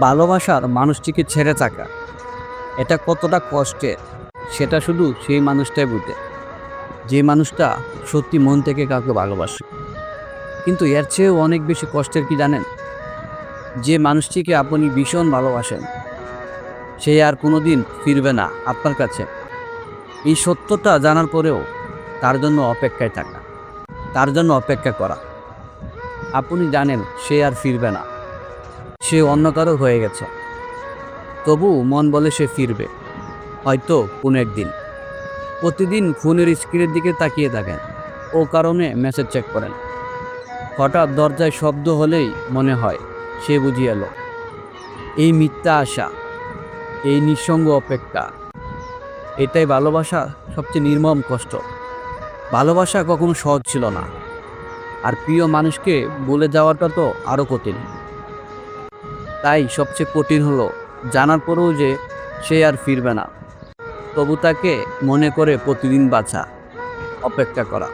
ভালোবাসার মানুষটিকে ছেড়ে থাকা এটা কতটা কষ্টের সেটা শুধু সেই মানুষটাই বুঝে, যে মানুষটা সত্যি মন থেকে কাউকে ভালোবাসে। কিন্তু এর চেয়েও অনেক বেশি কষ্টের কি জানেন? যে মানুষটিকে আপনি ভীষণ ভালোবাসেন সে আর কোনোদিন ফিরবে না আপনার কাছে। এই সত্যটা জানার পরেও তার জন্য অপেক্ষায় থাকা, তার জন্য অপেক্ষা করা। আপনি জানেন সে আর ফিরবে না, সে অন্য কারো হয়ে গেছে, তবু মন বলে সে ফিরবে, হয়তো কোনো একদিন। প্রতিদিন ফোনের স্ক্রিনের দিকে তাকিয়ে থাকেন, ও কারণে মেসেজ চেক করেন। হঠাৎ দরজায় শব্দ হলেই মনে হয় সে বুঝি এলো। এই মিথ্যা আশা, এই নিঃসঙ্গ অপেক্ষা, এটাই ভালোবাসা সবচেয়ে নির্মম কষ্ট। ভালোবাসা কখনো সহজ ছিল না, আর প্রিয় মানুষকে বলে যাওয়াটা তো আরও কঠিন। তাই সবচেয়ে কঠিন হলো জানার পরেও যে সে আর ফিরবে না, তবু তাকে মনে করে প্রতিদিন বাঁচা, অপেক্ষা করা।